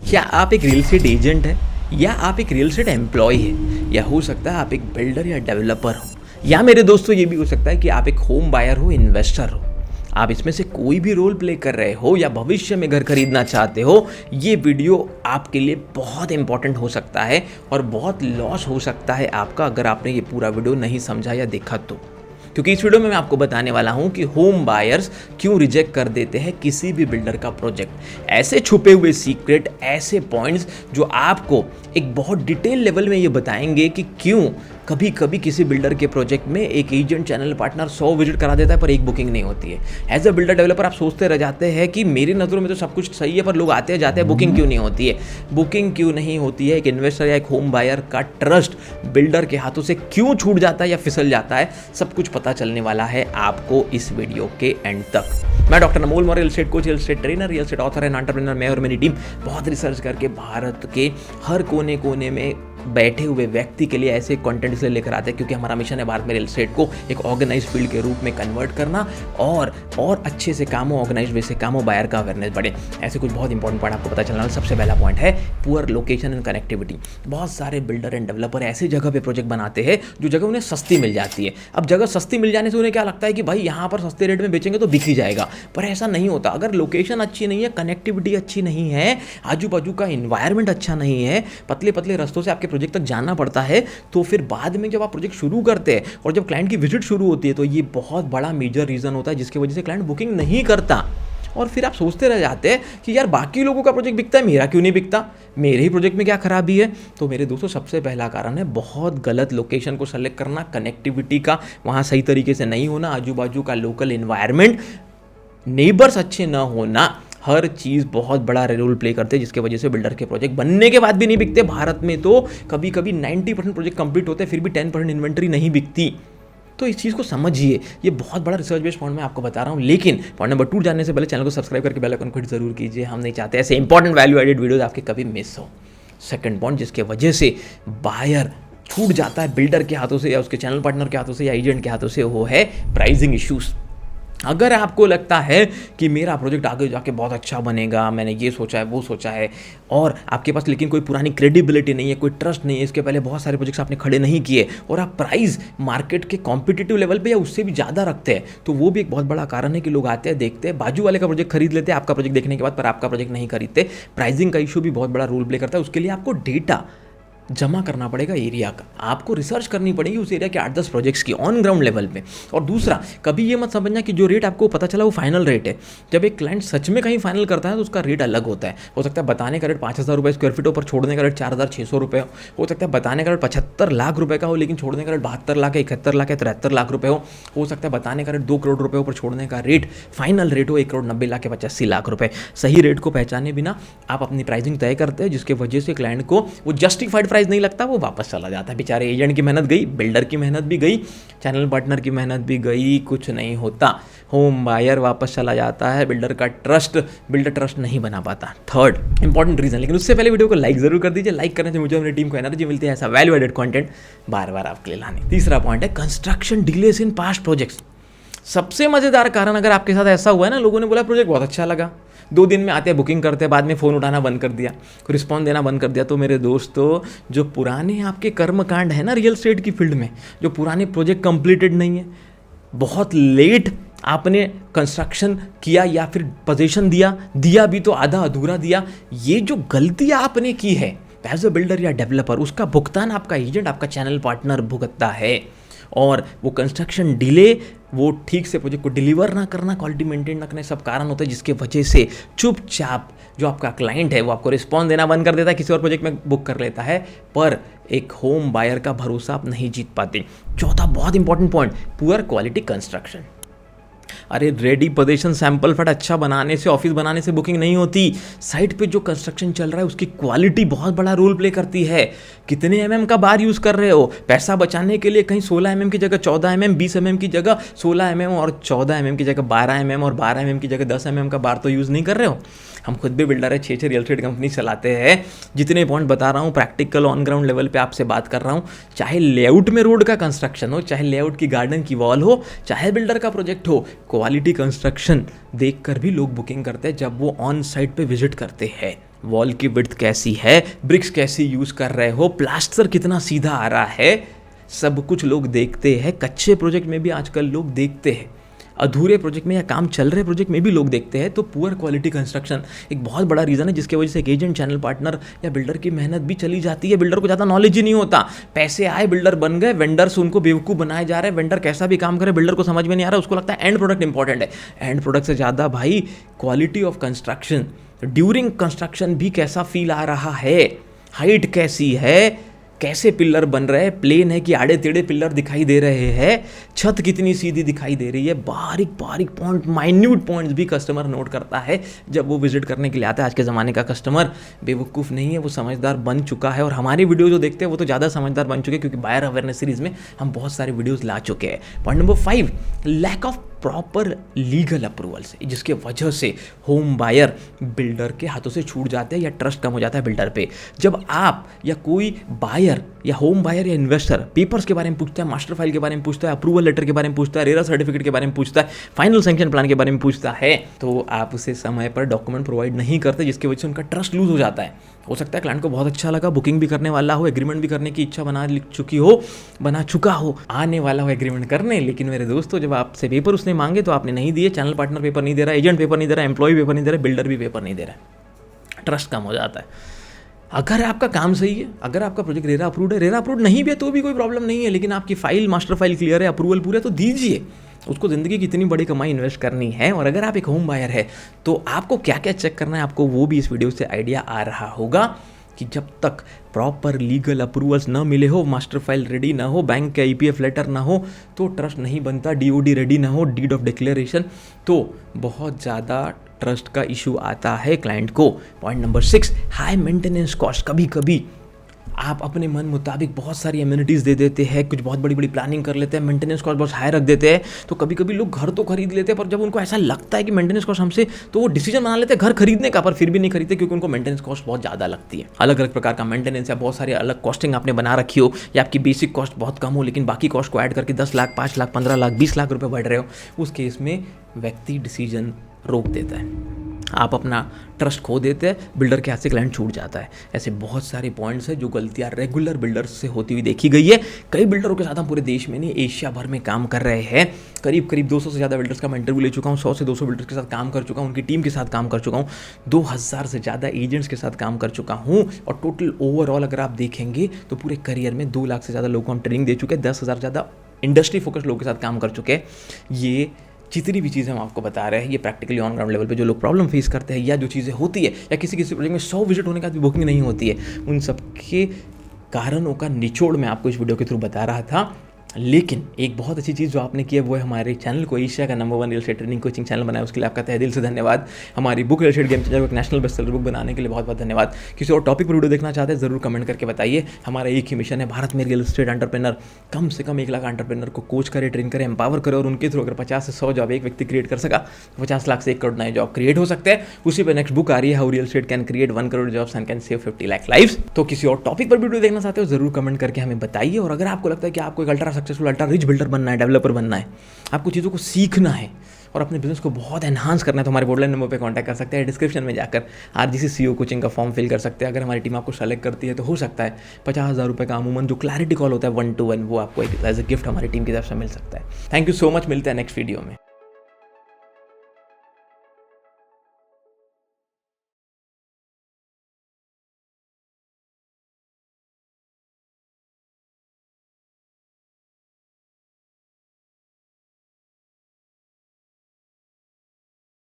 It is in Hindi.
क्या आप एक रियल एस्टेट एजेंट हैं या आप एक रियल एस्टेट एम्प्लॉय हैं या हो सकता है आप एक बिल्डर या डेवलपर हो या मेरे दोस्तों ये भी हो सकता है कि आप एक होम बायर हो, इन्वेस्टर हो। आप इसमें से कोई भी रोल प्ले कर रहे हो या भविष्य में घर खरीदना चाहते हो, ये वीडियो आपके लिए बहुत इंपॉर्टेंट हो सकता है और बहुत लॉस हो सकता है आपका अगर आपने ये पूरा वीडियो नहीं समझा या देखा तो। क्योंकि इस वीडियो में मैं आपको बताने वाला हूं कि होम बायर्स क्यों रिजेक्ट कर देते हैं किसी भी बिल्डर का प्रोजेक्ट। ऐसे छुपे हुए सीक्रेट, ऐसे पॉइंट्स जो आपको एक बहुत डिटेल लेवल में ये बताएंगे कि क्यों कभी कभी किसी बिल्डर के प्रोजेक्ट में एक एजेंट चैनल पार्टनर 100 विजिट करा देता है पर एक बुकिंग नहीं होती है। एज अ बिल्डर डेवलपर आप सोचते रह जाते हैं कि मेरी नज़रों में तो सब कुछ सही है पर लोग आते हैं जाते हैं, बुकिंग क्यों नहीं होती है। बुकिंग क्यों नहीं होती है, एक इन्वेस्टर या एक होम बायर का ट्रस्ट बिल्डर के हाथों से क्यों छूट जाता है या फिसल जाता है, सब कुछ पता चलने वाला है आपको इस वीडियो के एंड तक। मैं doctor Anmol Maurya, real estate coach, real estate trainer, real estate author and entrepreneur. मैं और मेरी टीम बहुत रिसर्च करके भारत के हर कोने कोने में बैठे हुए व्यक्ति के लिए ऐसे कंटेंट इसलिए लेकर आते हैं क्योंकि हमारा मिशन है भारत में रियल एस्टेट को एक ऑर्गेनाइज फील्ड के रूप में कन्वर्ट करना और अच्छे से कामों, ऑर्गेनाइज वे से कामों, बायर का अवेयरनेस बढ़े। ऐसे कुछ बहुत इंपॉर्टेंट पॉइंट आपको पता चलना है। सबसे पहला पॉइंट है पुअर लोकेशन एंड कनेक्टिविटी। बहुत सारे बिल्डर एंड डेवलपर ऐसी जगह पे प्रोजेक्ट बनाते हैं जो जगह उन्हें सस्ती मिल जाती है। अब जगह सस्ती मिल जाने से उन्हें क्या लगता है कि भाई यहाँ पर सस्ते रेट में बेचेंगे तो बिक ही जाएगा, पर ऐसा नहीं होता। अगर लोकेशन अच्छी नहीं है, कनेक्टिविटी अच्छी नहीं है, आजू बाजू का इन्वायरमेंट अच्छा नहीं है, पतले पतले रास्तों से आपके प्रोजेक्ट तक जाना पड़ता है, तो फिर बाद में जब आप प्रोजेक्ट शुरू करते हैं और जब क्लाइंट की विजिट शुरू होती है तो ये बहुत बड़ा मेजर रीजन होता है जिसकी वजह से क्लाइंट बुकिंग नहीं करता। और फिर आप सोचते रह जाते हैं कि यार बाकी लोगों का प्रोजेक्ट बिकता है, मेरा क्यों नहीं बिकता, मेरे ही प्रोजेक्ट में क्या खराबी है। तो मेरे दोस्तों सबसे पहला कारण है बहुत गलत लोकेशन को सेलेक्ट करना, कनेक्टिविटी का वहाँ सही तरीके से नहीं होना, आजू बाजू का लोकल इन्वायरमेंट, नेबर्स अच्छे ना होना, हर चीज़ बहुत बड़ा रोल प्ले करते हैं जिसकी वजह से बिल्डर के प्रोजेक्ट बनने के बाद भी नहीं बिकते। भारत में तो कभी कभी 90% प्रोजेक्ट कंप्लीट होते हैं फिर भी 10% इन्वेंट्री नहीं बिकती। तो इस चीज़ को समझिए, ये बहुत बड़ा रिसर्च बेस्ड पॉइंट मैं आपको बता रहा हूँ। लेकिन पॉइंट नंबर 2 जानने से पहले चैनल को सब्सक्राइब करके बेल आइकन को हिट जरूर कीजिए। हम नहीं चाहते ऐसे इंपॉर्टेंट वैल्यू एडेड वीडियोज आपके कभी मिस हो। सेकंड पॉइंट जिसके वजह से बायर छूट जाता है बिल्डर के हाथों से या उसके चैनल पार्टनर के हाथों से या एजेंट के हाथों से, वो है प्राइसिंग इश्यूज। अगर आपको लगता है कि मेरा प्रोजेक्ट आगे जाके बहुत अच्छा बनेगा, मैंने ये सोचा है वो सोचा है, और आपके पास लेकिन कोई पुरानी क्रेडिबिलिटी नहीं है, कोई ट्रस्ट नहीं है, इसके पहले बहुत सारे प्रोजेक्ट्स आपने खड़े नहीं किए और आप प्राइस मार्केट के कॉम्पिटिटिव लेवल पे या उससे भी ज़्यादा रखते हैं, तो वो भी एक बहुत बड़ा कारण है कि लोग आते हैं, देखते हैं, बाजू वाले का प्रोजेक्ट खरीद लेते हैं आपका प्रोजेक्ट देखने के बाद, पर आपका प्रोजेक्ट नहीं खरीदते। प्राइसिंग का इशू भी बहुत बड़ा रोल प्ले करता है। उसके लिए आपको डेटा जमा करना पड़ेगा एरिया का, आपको रिसर्च करनी पड़ेगी उस एरिया के 8-10 प्रोजेक्ट्स की ऑन ग्राउंड लेवल पे। और दूसरा, कभी ये मत समझना कि जो रेट आपको पता चला वो फाइनल रेट है। जब एक क्लाइंट सच में कहीं फाइनल करता है तो उसका रेट अलग होता है। हो सकता है बताने का रेट 5,000 रुपये स्क्वायर फीट हो पर छोड़ने का रेट 4,600 रुपये हो सकता है बताने का रेट 75 लाख रुपये का हो लेकिन छोड़ने का रेट 72 लाख, 71 लाख या 73 लाख रुपये हो सकता है बताने का रेट 2 करोड़ रुपये हो पर छोड़ने का रेट फाइनल रेट हो 1 करोड़ 90 लाख या 85 लाख रुपये। सही रेट को पहचाने बिना आप अपनी प्राइसिंग तय करते हैं जिसकी वजह से क्लाइंट को वो जस्टिफाइड प्राइस नहीं लगता, वो वापस चला जाता है। बेचारे एजेंट की मेहनत गई, बिल्डर की मेहनत भी गई, चैनल पार्टनर की मेहनत भी गई, कुछ नहीं होता। होम बायर वापस चला जाता है, बिल्डर ट्रस्ट नहीं बना पाता। थर्ड इंपॉर्टेंट रीजन, लेकिन उससे पहले वीडियो को लाइक जरूर कर दीजिए। लाइक करने से मुझे अपनी टीम को एनर्जी मिलती है ऐसा वैल्यू एडेड कंटेंट बार बार आपके लिए लाने। तीसरा पॉइंट है construction delays in past projects. सबसे मजेदार कारण, अगर आपके साथ ऐसा हुआ है ना, लोगों ने बोला प्रोजेक्ट बहुत अच्छा लगा, 2 दिन में आते हैं, बुकिंग करते हैं, बाद में फ़ोन उठाना बंद कर दिया, रिस्पॉन्स देना बंद कर दिया, तो मेरे दोस्तों जो पुराने आपके कर्मकांड है ना रियल एस्टेट की फील्ड में, जो पुराने प्रोजेक्ट कंप्लीटेड नहीं है, बहुत लेट आपने कंस्ट्रक्शन किया या फिर पोजीशन दिया भी तो आधा अधूरा दिया, ये जो गलती आपने की है एज अ बिल्डर या डेवलपर, उसका भुगतान आपका एजेंट, आपका चैनल पार्टनर भुगतता है। और वो कंस्ट्रक्शन डिले, वो ठीक से प्रोजेक्ट को डिलीवर ना करना, क्वालिटी मेंटेन ना करना, सब कारण होता है जिसके वजह से चुपचाप जो आपका क्लाइंट है वो आपको रिस्पॉन्स देना बंद कर देता है, किसी और प्रोजेक्ट में बुक कर लेता है, पर एक होम बायर का भरोसा आप नहीं जीत पाते। चौथा बहुत important point, poor quality construction. अरे रेडी पोजीशन सैंपल फ्लैट अच्छा बनाने से, ऑफिस बनाने से बुकिंग नहीं होती। साइट पे जो कंस्ट्रक्शन चल रहा है उसकी क्वालिटी बहुत बड़ा रोल प्ले करती है। कितने एमएम का बार यूज़ कर रहे हो, पैसा बचाने के लिए कहीं 16 एमएम की जगह 14 एमएम, 20 एमएम की जगह 16 एमएम और 14 एमएम की जगह 12 एमएम और 12 एमएम की जगह 10 एमएम का बार तो यूज़ नहीं कर रहे हो। हम खुद भी बिल्डर है, 6 रियल एस्टेट कंपनी चलाते हैं। जितने पॉइंट बता रहा हूँ प्रैक्टिकल ऑन ग्राउंड लेवल पे आपसे बात कर रहा हूँ। चाहे लेआउट में रोड का कंस्ट्रक्शन हो, चाहे लेआउट की गार्डन की वॉल हो, चाहे बिल्डर का प्रोजेक्ट हो, क्वालिटी कंस्ट्रक्शन देखकर भी लोग बुकिंग करते हैं जब वो ऑन साइट पे विजिट करते हैं। वॉल की विड्थ कैसी है, ब्रिक्स कैसी यूज़ कर रहे हो, प्लास्टर कितना सीधा आ रहा है, सब कुछ लोग देखते हैं। कच्चे प्रोजेक्ट में भी आजकल लोग देखते हैं, अधूरे प्रोजेक्ट में या काम चल रहे प्रोजेक्ट में भी लोग देखते हैं। तो पुअर क्वालिटी कंस्ट्रक्शन एक बहुत बड़ा रीज़न है जिसकी वजह से एक एजेंट, चैनल पार्टनर या बिल्डर की मेहनत भी चली जाती है। बिल्डर को ज़्यादा नॉलेज ही नहीं होता, पैसे आए, बिल्डर बन गए, वेंडर्स उनको बेवकूफ़ बनाए जा रहे हैं। वेंडर कैसा भी काम करे, बिल्डर को समझ में नहीं आ रहा, उसको लगता है एंड प्रोडक्ट इंपॉर्टेंट है। एंड प्रोडक्ट से ज़्यादा भाई quality of construction, during construction भी कैसा फील आ रहा है, हाइट कैसी है, कैसे पिलर बन रहे हैं, प्लेन है कि आड़े टेढ़े पिलर दिखाई दे रहे हैं, छत कितनी सीधी दिखाई दे रही है, बारीक बारीक पॉइंट, माइन्यूट पॉइंट्स भी कस्टमर नोट करता है जब वो विजिट करने के लिए आता है। आज के ज़माने का कस्टमर बेवकूफ़ नहीं है, वो समझदार बन चुका है। और हमारी वीडियो जो देखते हैं वो तो ज़्यादा समझदार बन चुके हैं, क्योंकि बायर अवेयरनेस सीरीज़ में हम बहुत सारे वीडियोज़ ला चुके हैं। Point number 5, lack of proper legal approvals, जिसके वजह से होम बायर बिल्डर के हाथों से छूट जाते हैं या ट्रस्ट कम हो जाता है बिल्डर पे। जब आप या कोई बायर या होम बायर या इन्वेस्टर पेपर्स के बारे में पूछता है, मास्टर फाइल के बारे में पूछता है, अप्रूवल लेटर के बारे में पूछता है, रेरा सर्टिफिकेट के बारे में पूछता है, फाइनल सैंक्शन प्लान के बारे में पूछता है, तो आप उसे समय पर डॉक्यूमेंट प्रोवाइड नहीं करते, जिसकी वजह से उनका ट्रस्ट लूज हो जाता है। हो सकता है क्लाइंट को बहुत अच्छा लगा, बुकिंग भी करने वाला हो, एग्रीमेंट भी करने की इच्छा बना चुका हो, आने वाला हो एग्रीमेंट करने, लेकिन मेरे दोस्तों जब आपसे पेपर उसने मांगे तो आपने नहीं दिए। चैनल पार्टनर पेपर नहीं दे रहा, एजेंट पेपर नहीं दे रहा, एम्प्लॉय पेपर नहीं दे रहा, बिल्डर भी पेपर नहीं दे रहा है, ट्रस्ट कम हो जाता है। अगर आपका काम सही है, अगर आपका प्रोजेक्ट रेरा अप्रूव्ड है, रेरा अप्रूव्ड नहीं भी है तो भी कोई प्रॉब्लम नहीं है, लेकिन आपकी फाइल, मास्टर फाइल क्लियर है, अप्रूवल पूरा है, तो दीजिए। उसको ज़िंदगी की इतनी बड़ी कमाई इन्वेस्ट करनी है। और अगर आप एक होम बायर है तो आपको क्या क्या चेक करना है, आपको वो भी इस वीडियो से आइडिया आ रहा होगा कि जब तक प्रॉपर लीगल अप्रूवल्स ना मिले हो, मास्टर फाइल रेडी ना हो, बैंक का ईपीएफ लेटर ना हो, तो ट्रस्ट नहीं बनता। डीओडी रेडी ना हो, डीड ऑफ डिक्लेरेशन, तो बहुत ज़्यादा ट्रस्ट का इशू आता है क्लाइंट को। Point number 6, high maintenance cost. कभी कभी आप अपने मन मुताबिक बहुत सारी एम्यूनिटीज़ दे देते हैं, कुछ बहुत बड़ी बड़ी प्लानिंग कर लेते हैं, मेंटेनेंस कॉस्ट बहुत हाई रख देते हैं। तो कभी कभी लोग घर तो खरीद लेते हैं, पर जब उनको ऐसा लगता है कि मेंटेनेंस कॉस्ट हमसे, तो वो डिसीजन बना लेते हैं घर खरीदने का, पर फिर भी नहीं खरीदते क्योंकि उनको मेंटेनेंस कॉस्ट बहुत ज़्यादा लगती है। अलग अलग प्रकार का मेंटेनेंस या बहुत सारी अलग कॉस्टिंग आपने बना रखी हो, या आपकी बेसिक कॉस्ट बहुत कम हो लेकिन बाकी कॉस्ट को ऐड करके 10 लाख, 5 लाख, 15 लाख, 20 लाख रुपये बढ़ रहे हो, उस केस में व्यक्ति डिसीजन रोक देता है, आप अपना ट्रस्ट खो देते हैं, बिल्डर के हाथ से क्लाइंट छूट जाता है। ऐसे बहुत सारे पॉइंट्स हैं जो गलतियां रेगुलर बिल्डर्स से होती हुई देखी गई है। कई बिल्डरों के साथ हम पूरे देश में नहीं, एशिया भर में काम कर रहे हैं। करीब 200 से ज़्यादा बिल्डर्स का मैं इंटरव्यू ले चुका हूँ, 100 से 200 बिल्डर्स के साथ काम कर चुका हूँ, उनकी टीम के साथ काम कर चुका हूँ, 2000 से ज़्यादा एजेंट्स के साथ काम कर चुका हूँ। और टोटल ओवरऑल अगर आप देखेंगे तो पूरे करियर में 2 लाख से ज़्यादा लोगों को हम ट्रेनिंग दे चुके हैं, 10,000 से ज़्यादा इंडस्ट्री फोकस लोगों के साथ काम कर चुके हैं। ये जितनी भी चीज़ें हम आपको बता रहे हैं, ये प्रैक्टिकली ऑन ग्राउंड लेवल पे जो लोग प्रॉब्लम फेस करते हैं, या जो चीज़ें होती है, या किसी प्रोजेक्ट में 100 विजिट होने के बाद भी बुकिंग नहीं होती है, उन सब के कारणों का निचोड़ मैं आपको इस वीडियो के थ्रू बता रहा था। लेकिन एक बहुत अच्छी चीज़ जो आपने की है वो है हमारे चैनल को एशिया का number 1 real estate training coaching channel बनाया, उसके लिए आपका तहे दिल से धन्यवाद। हमारी book real estate game changer को एक नेशनल बेस्टसेलर बुक बनाने के लिए बहुत बहुत धन्यवाद। किसी और टॉपिक पर वीडियो देखना चाहते हैं ज़रूर कमेंट करके बताइए। हमारा एक ही मिशन है, भारत में रियल एस्टेट एंटरप्रेनर कम से कम 1 लाख एंटरप्रेनर को कोच करे, ट्रेन करे, एम्पावर करे, और उनके थ्रू अगर 50 से 100 जॉब एक व्यक्ति क्रिएट कर सका, 50 लाख से 1 करोड़ नए जॉब क्रिएट हो सकते हैं। उसी पर नेक्स्ट बुक आ रही है, how real estate can create 1 crore jobs and can save 50 lakh lives. तो किसी और टॉपिक पर वीडियो देखना चाहते हो ज़रूर कमेंट करके हमें बताइए। और अगर आपको लगता है कि आपको एक ultra successful, ultra rich builder बनना है, डेवलपर बनना है, आपको चीज़ों को सीखना है और अपने बिजनेस को बहुत एनहांस करना है, तो हमारे बोर्डलाइन नंबर पे कांटेक्ट कर सकते हैं। डिस्क्रिप्शन में जाकर आरजीसी सीईओ कोचिंग का फॉर्म फिल कर सकते हैं। अगर हमारी टीम आपको सेलेक्ट करती है तो हो सकता है 50,000 रुपये का अमूमन जो क्लैरिटी कॉल होता है 1-to-1, वो आपको एज ए गिफ्ट हमारी टीम की तरफ से मिल सकता है। थैंक यू सो मच, मिलते हैं नेक्स्ट वीडियो में।